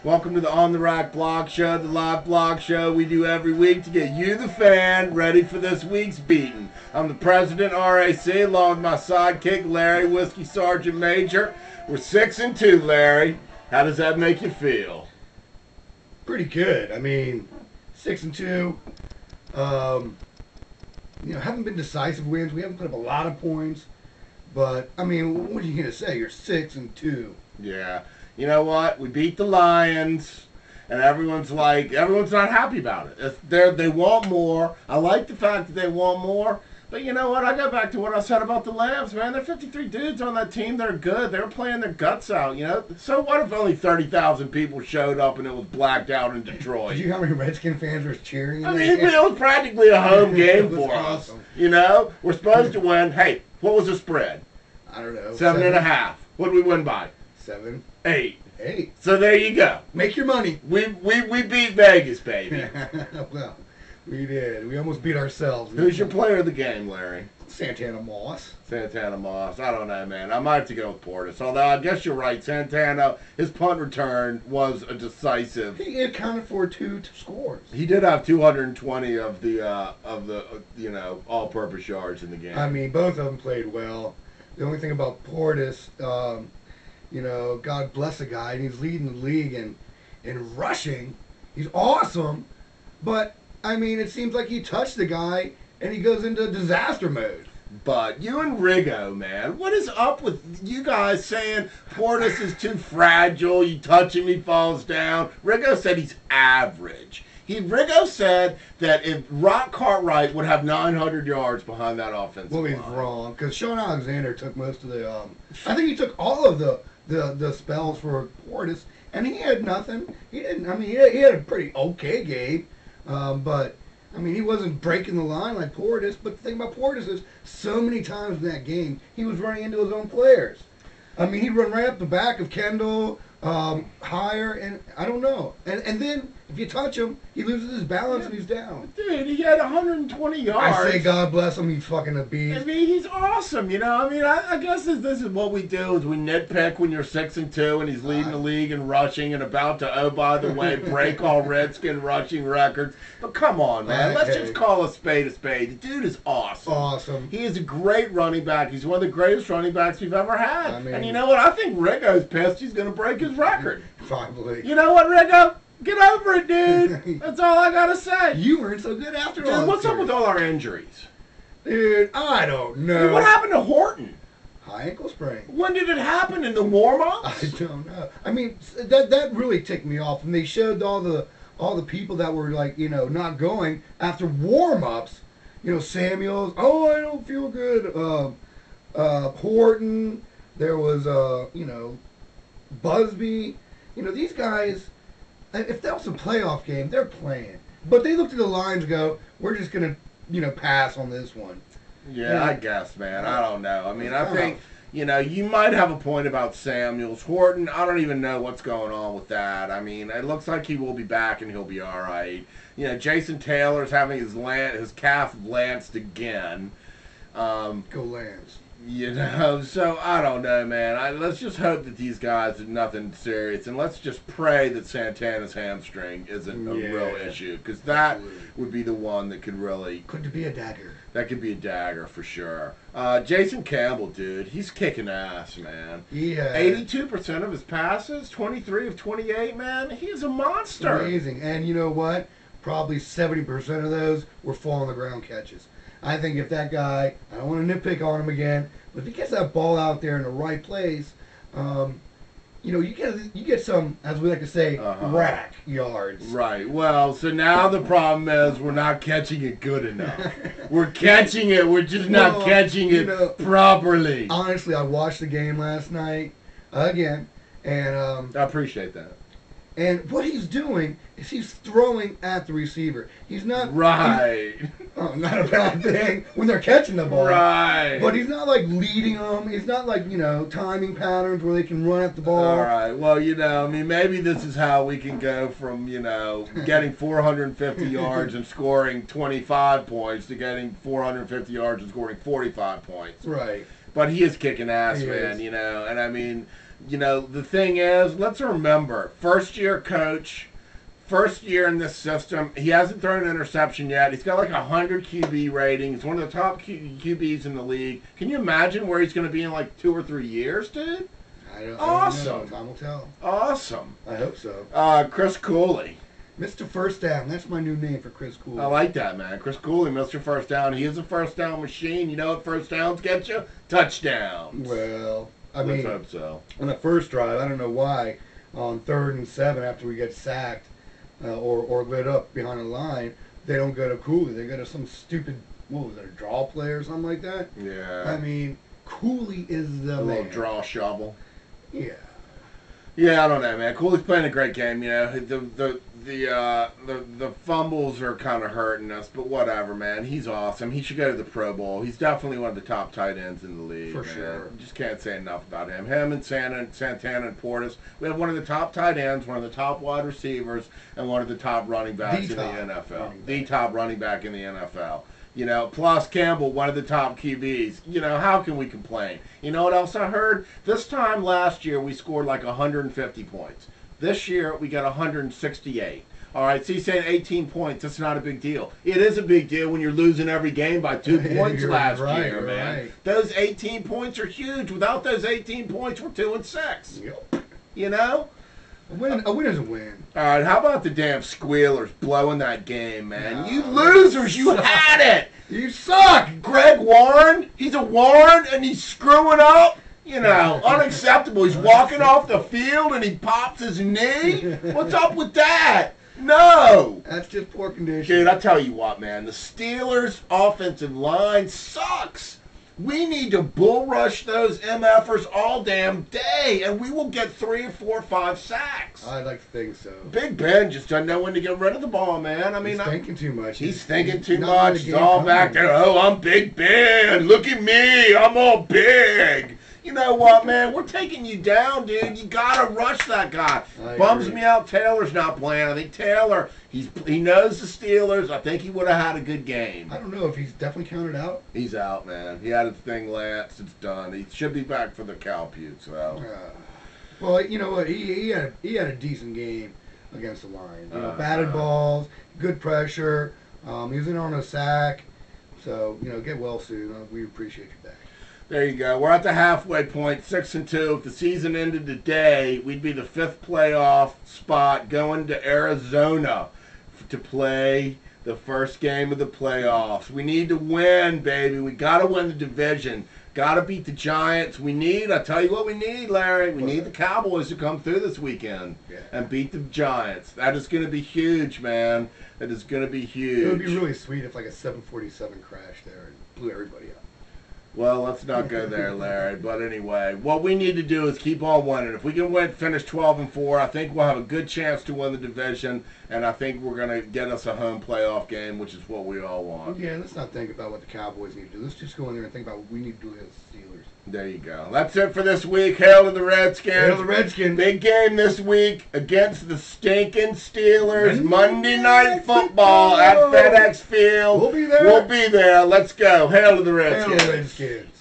Welcome to the On the Rack Blog Show, the live blog show we do every week to get you, the fan, ready for this week's Beatin. I'm the president, RAC, along with my sidekick, Larry, Whiskey Sergeant Major. We're 6-2, Larry. How does that make you feel? Pretty good. I mean, 6-2. Haven't been decisive wins. We haven't put up a lot of points. But, I mean, what are you going to say? You're 6-2. Yeah. You know what? We beat the Lions, and everyone's not happy about it. They want more. I like the fact that they want more. But you know what? I go back to what I said about the Lambs, man. There are 53 dudes on that team. They're good. They were playing their guts out, you know? So what if only 30,000 people showed up and it was blacked out in Detroit? Did you know how many Redskin fans were cheering? I mean, it was practically a home game for us. You know? We're supposed to win. Hey, what was the spread? I don't know. 7.5. What did we win by? 7. 8. 8. So there you go. Make your money. We beat Vegas, baby. Well, we did. We almost beat ourselves. Who's your player of the game, Larry? Santana Moss. Santana Moss. I don't know, man. I might have to go with Portis. Although I guess you're right. Santana, his punt return was a decisive. He accounted for 2 scores. He did have 220 of the all-purpose yards in the game. I mean, both of them played well. The only thing about Portis, God bless the guy, and he's leading the league in rushing. He's awesome, but I mean, it seems like he touched the guy and he goes into disaster mode. But you and Riggo, man, what is up with you guys saying Portis is too fragile? You touch him, he falls down. Riggo said he's average. Riggo said that if Rock Cartwright would have 900 yards behind that offensive line. Well, he's wrong, because Sean Alexander took most of the. I think he took all of the spells for Portis, and he had nothing. He didn't. I mean, he had a pretty okay game, but I mean, he wasn't breaking the line like Portis. But the thing about Portis is, so many times in that game, he was running into his own players. I mean, he'd run right up the back of Kendall, higher, and I don't know. And then, if you touch him, he loses his balance and he's down. Dude, he had 120 yards. I say God bless him, he's fucking a beast. I mean, he's awesome, you know? I mean, I guess this is what we do, is we nitpick when you're 6-2 and he's leading the league in rushing and about to, oh, by the way, break all Redskin rushing records. But come on, man. Let's just call a spade a spade. The dude is awesome. Awesome. He is a great running back. He's one of the greatest running backs we've ever had. I mean, and you know what? I think Riggo's pissed he's going to break his record. Probably. You know what, Riggo? Get over it, dude. That's all I gotta say. You weren't so good after all. Dude, what's up with all our injuries? Dude, I don't know. Dude, what happened to Horton? High ankle sprain. When did it happen? In the warm-ups? I don't know. I mean, that really ticked me off. And they showed all the people that were like, not going after warm-ups. Samuels. Oh, I don't feel good. Horton. There was Busby. These guys, if that was a playoff game, they're playing. But they looked at the lines and go, we're just going to, pass on this one. Yeah, I guess, man. I don't know. I mean, I think, you might have a point about Samuels. Horton, I don't even know what's going on with that. I mean, it looks like he will be back and he'll be all right. Jason Taylor's having his calf lanced again. Go Lance. So I don't know, man. Let's just hope that these guys are nothing serious, and let's just pray that Santana's hamstring isn't a real issue, because that would be the one that could be a dagger. That could be a dagger for sure. Jason Campbell, dude, he's kicking ass, man. Yeah. 82% of his passes, 23 of 28, man. He's a monster. Amazing. And you know what? Probably 70% of those were fall on the ground catches. I think if that guy, I don't want to nitpick on him again, but if he gets that ball out there in the right place, you get some, as we like to say, RAC yards. Right. Well, so now the problem is we're not catching it good enough. We're catching it. We're just not catching it properly. Honestly, I watched the game last night again, and I appreciate that. And what he's doing is he's throwing at the receiver. He's not not a bad thing when they're catching the ball. Right. But he's not like leading them. He's not like timing patterns where they can run at the ball. All right. Well, maybe this is how we can go from getting 450 yards and scoring 25 points to getting 450 yards and scoring 45 points. Right. But he is kicking ass, He man, is. you know. And I mean, you know, the thing is, let's remember, first-year coach, first year in this system. He hasn't thrown an interception yet. He's got like 100 QB rating. He's one of the top QBs in the league. Can you imagine where he's going to be in like 2 or 3 years, dude? I don't Awesome. know. Time will tell. Awesome. I hope so. Chris Cooley. Mr. First Down. That's my new name for Chris Cooley. I like that, man. Chris Cooley, Mr. First Down. He is a first down machine. You know what first downs get you? Touchdowns. Well, I Let's mean, hope so. on the first drive, I don't know why, on 3rd and 7 after we get sacked or lit up behind the line, they don't go to Cooley. They go to some stupid, what was it, a draw play or something like that? Yeah. I mean, Cooley is the A little man. draw shovel. Yeah. Yeah, I don't know, man. Cooley's playing a great game. You know, the fumbles are kind of hurting us, but whatever, man. He's awesome. He should go to the Pro Bowl. He's definitely one of the top tight ends in the league. For man. sure. Just can't say enough about him. Him and Santana and Portis. We have one of the top tight ends, one of the top wide receivers, and one of the top running backs in the NFL. The top running back in the NFL. You know, plus Campbell, one of the top QBs. You know, how can we complain? You know what else I heard? This time last year, we scored like 150 points. This year, we got 168. All right, so he's saying 18 points. That's not a big deal. It is a big deal when you're losing every game by 2 points You're last right, year, you're man. right. Those 18 points are huge. Without those 18 points, we're 2-6. Yep. You know? A win is a win. All right, how about the damn Squealers blowing that game, man? No, You losers, you suck. had it. You suck! Greg Warren, he's a Warren, and he's screwing up. You know, unacceptable. He's walking off the field and he pops his knee. What's up with that? No. That's just poor condition. Dude, I tell you what, man. The Steelers' offensive line sucks. We need to bull rush those MFers all damn day, and we will get 3 or 4 or 5 sacks. I'd like to think so. Big Ben just doesn't know when to get rid of the ball, man. I mean, He's thinking too much. he's thinking too not much. letting the He's game all come back to him. there. Oh, I'm Big Ben. Look at me. I'm all big. You know what, man? We're taking you down, dude. You gotta rush that guy. I Bums agree. me out. Taylor's not playing. I think Taylor, he knows the Steelers. I think he would have had a good game. I don't know if he's definitely counted out. He's out, man. He had his thing last. It's done. He should be back for the Cowputes, though. Well, you know what? He had a decent game against the Lions. You know, Uh-huh. batted balls, good pressure. He was in on a sack. So, you know, get well soon. We appreciate you back. There you go. We're at the halfway point, 6-2. If the season ended today, we'd be the 5th playoff spot going to Arizona to play the first game of the playoffs. We need to win, baby. We got to win the division. Got to beat the Giants. I tell you what we need, Larry. We need the Cowboys to come through this weekend and beat the Giants. That is going to be huge, man. That is going to be huge. It would be really sweet if like a 747 crashed there and blew everybody up. Well, let's not go there, Larry. But anyway, what we need to do is keep on winning. If we can finish 12-4, I think we'll have a good chance to win the division, and I think we're going to get us a home playoff game, which is what we all want. Yeah, let's not think about what the Cowboys need to do. Let's just go in there and think about what we need to do as Steelers. There you go. That's it for this week. Hail to the Redskins. Hail to the Redskins. Big game this week against the stinking Steelers. Monday Night Football at FedEx Field. We'll be there. We'll be there. Let's go. Hail to the Hail Redskins. to the Redskins.